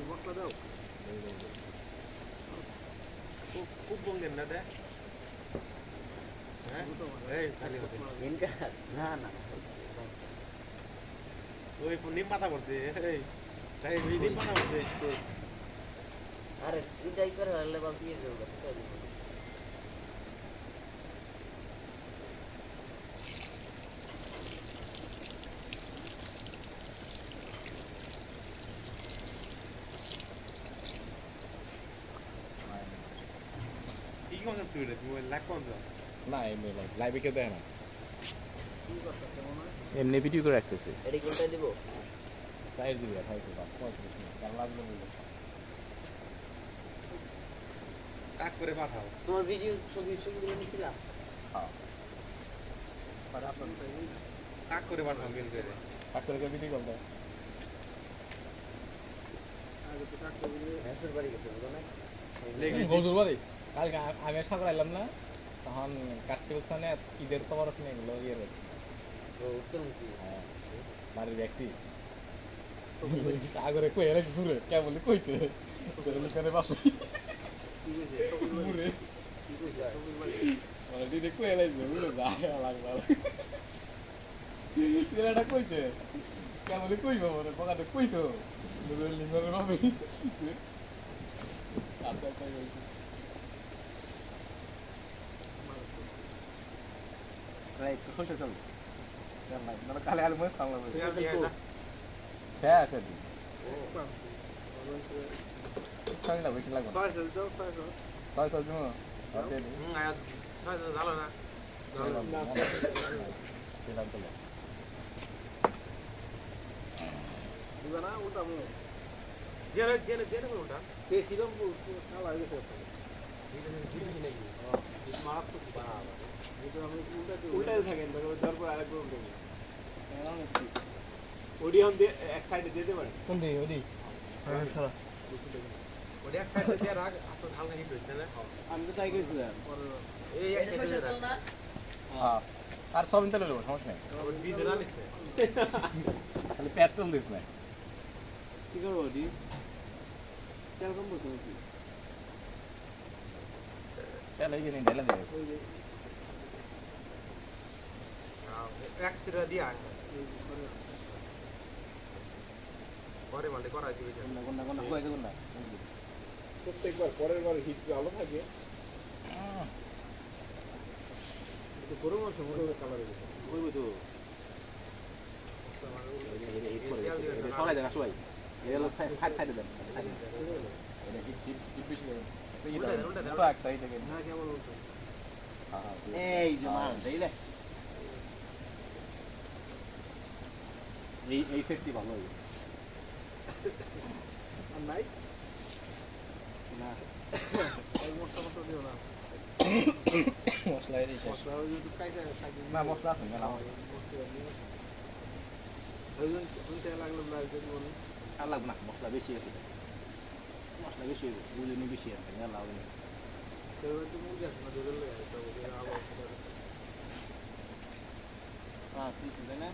মশলা দাও খুব বঙ্গের না দে হ্যাঁ এই খালি হতে না না ওই নিম পাতা করতে এই তাই নিম পাতা করতে আরে এটাই করে হলে বাকি দিয়ে যাবে কি কোন তুই রে তুই লাগ কোন না এমনি লাইভে কেউ দেখে না কি করতে কেমন হয় এমনি ভিডিও করে রাখতেছে এডি কোনটা দিব সাইড দিবে খাইছে বাপ কত কিছু কাল লাগবে বলে কাক করে পাঠাও তোমার ভিডিও ছবিগুলো নিছিলাম হ্যাঁ আর আপনার কাক করে পাঠাও মেল করে কাক করে ভিডিও করতে আগে তো কাক করে হ্যাঁ বাড়ি গেছে বুঝো না গজুর বাড়ি কালকে আমি সাগর আইলাম না তখন কাটতে উৎসানে ঈদের খবর শুনে এগুলো ইয়ে উত্তম কি হ্যাঁ বাড়ির ব্যক্তি সাগরে কই এলে জুরে কে বলি কইছে করে বাপ কি হইছে মুরে কি হইছে মানে দিদি কই এলে জুরে যায় লাগবা ছেলেটা কইছে কে বলি কইবো মানে পকাতে কইছো দুরে লিঙ্গরে বাপ আচ্ছা তাই কইছে রাইট খুশি চল না কালে আলু মস খাওয়া হবে শেষ আছে ছয় না বেশি লাগবে ছয় ছয় দিন আয়া ছয় জালো না দিলাম তো বুঝা না উল্টা মো জেনে জেনে জেনে উল্টা কে কিরম খাওয়া হয়ে গেছে মারাত্মক বাবা এটা আমি উল্টাই থাকেন তারপর আরেকবার উল্টে ওডি हम दे एक साइड दे दे बड़े কোন দি ওদি হ্যাঁ খারাপ ওডি এক সাইড দিয়ে রাখ আতো হালকা হিট হইছে না আমি তো তাই কইছি এই এক সাইড দিয়ে রাখ হ্যাঁ আর সব ইন্টার লব সমস্যা নেই ওর বীজ না নিছে খালি পেট্রোল দিস না কি করব ওডি তেল কম বসে নাকি তেল এই দিন ঢেলে দেবে এক সিরা দিয়া পরে মালটা করা দিবে কোনটা কইছে কোনটা প্রত্যেকবার পরের বার হিট ভালো থাকে তো গরম আছে মনে কালার হইছে কইবো তো সবাই দেখা সবাই এই লোক সাইড সাইডে দেন এটা হিট বেশি তো একটা এই থেকে না কেমন বলতো এই জমান দেইলে এই সেটটি ভালো হবে আর নাই না এই মশলা দিও না মশলা এই শেষ মশলা যদি কাইটা থাকে না মশলা আছে না ওইজন উনতে লাগলো না যদি বলি আর লাগবে না মশলা বেশি আছে মশলা বেশি হবে বুঝিনি বেশি আছে না লাভ নেই তো তো মুরগি আছে না ধরে লয়ে তো আবার হ্যাঁ ঠিক আছে না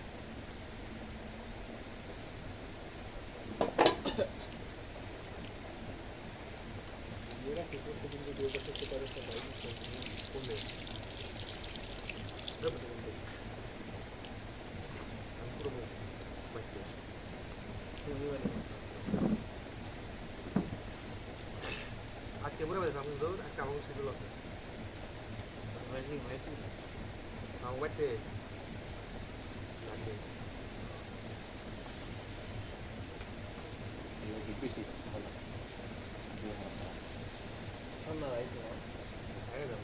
मेरा किसी को दिन दो बजे से पहले से भाई कौन ले जब हम पूरा बच्चे आज के पूरे बजे हम लोग आज का हम से लोग वैसे हम बैठे लाके ये बेশি ভালো না আইছে আগে দাও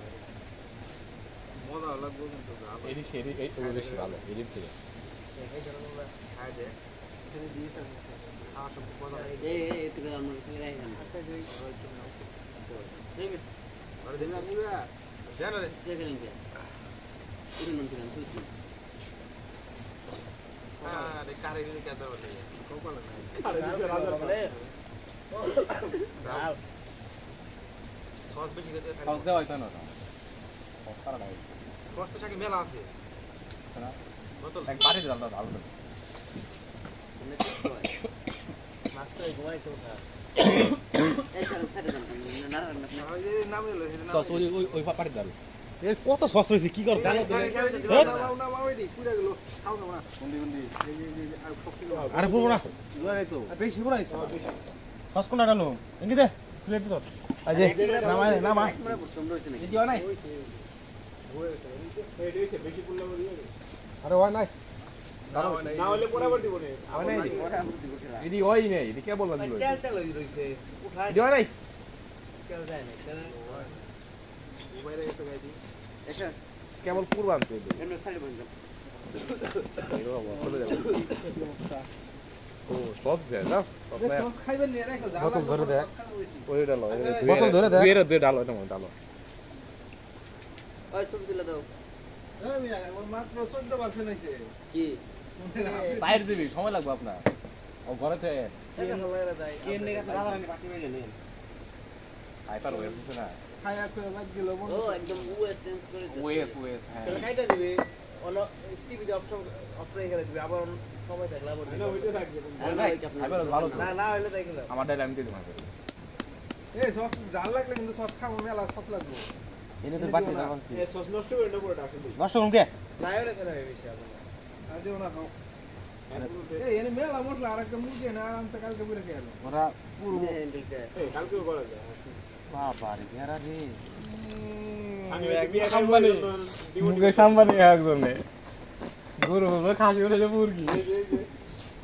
মজা লাগবে কিন্তু এডি শেরি এই তো বেশি ভালো এডি থেকে এই জন্য খায় দে এখানে দিয়ে থাকে খাওয়া সব মজা এই এতে করে আমরা ফিরে আইলাম আচ্ছা দেই ঠিক আছে আরে দেনা নিবা জানো রে দেখলেন কি পুরো নাম দিলাম সুজি আরে কারে দিতে কেন বলে কোপাল না কারে দিতে রাজা বলে দাও সস বেশি খেতে খাই সস দেওয়া হইতো না সস করা নাই সস তো সাথে মেলা আছে না বোতল এক বাড়ি দাও ভালো নাস্তা ঘুমাইছে ওঠা নামে লো হেনা সস ওই পাড়ি দাও এর কত সস রয়েছে কি করছ আরে পুরো না বেশি পড়াইছে সস কোনটা ডালো এঙ্গি দে প্লেট তো আজে নামাই নামা দিও নাই আরে ওই নাই না হলে পরাবর্তী বনে হয় নাই এদি হয় নাই এদি কে বললা দিল তেল তেল রইছে উঠাই দিও নাই তেল যায় না তেল মোবাইলে এসে গাইদি কেবল কুরবান তো এমন সাইড বন্ধ ও সস যায় না সস না খাইবেন নিয়ে রাখো বোতল ধরে দেখ ওই ডালো বোতল ধরে দেখ দুই ডালো এটা ডালো ওই সব দিলা দাও এই মিয়া ওর মাত্র 14 বার ফেলাইছে কি ফায়ার দিবি সময় লাগবে আপনার ও ঘরে তো টাকা ফলাইরা যায় কেন নে গেছে রাধারানী বাকি হয়ে গেল হাইপার হয়ে গেছে না খায়া করে বাদ গেল ও একদম ওএস চেঞ্জ করে ওএস হ্যাঁ তাহলে কাইটা দিবি অন্য টিভিতে অপশন অফ করে রেখে দিবি আবার সময় থাকলে আবার না হইতে থাকবে হাইপার ভালো তো না না হইলে তাই গেল আমার ডাইল আমি দিয়ে দিলাম এই সস জাল লাগলে কিন্তু সস খাবো মেলা সস লাগবে এনে তো বাকি না এই সস নষ্ট করে না পুরোটা আসলে নষ্ট করুন কে না হইলে তাই বেশি আবার আর দিও না খাও এই এনে মেলা মশলা আর একটা মুরগি না আরামসে কালকে পুরো খেয়ে আলো ওরা পুরো এই কালকেও করা যায় বাবা রে ঘেরা রে সাম্বানি মুখে সাম্বানি একজনে গরু বলবে খাসি বলে মুরগি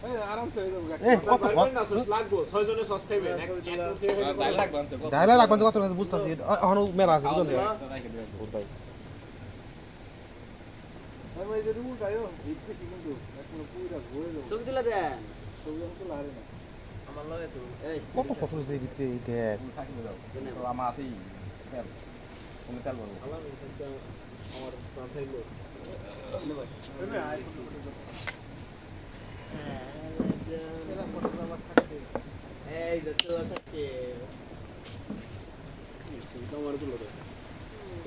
এই আরামসে হয়ে যাবে এ কত সস না সস লাগবো 6 জনের সস খাইবেন এক ডাইল লাগবে আনছে ডায়লা রাখবেন কত বুঝতাছি এখন মেলা আছে বুঝলেন আমি যে রুল গায়ো ইচ্ছে কিন্তু এখন পুরো ঘুরে যাবে ছবি তুলে দেন সব তো লারে না আমার লগে তো এই কত সস রয়েছে ভিতরে এই দেখ আমার আছেই তেল তুমি তেল বলো আমার সাথে লো এই যে তো থাকে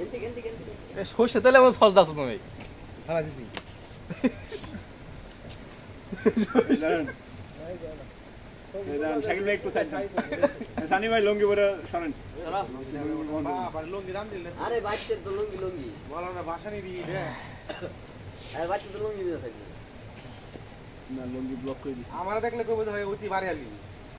এনতে সর্ষে তেলে এমন সস দাও তুমি হারা দিছি সাইকেল ভাই একটু সাইড সানি ভাই লঙ্গি পরে শোনেন বাবা লঙ্গি দাম দিলে আরে বাচ্চা তো লুঙ্গি বলো না ভাষা নি দিই রে আরে বাচ্চা তো লুঙ্গি দিয়ে থাকবে না লঙ্গি ব্লক করে দিছি আমারে দেখলে কইবো ভাই অতি বাড়ি আলি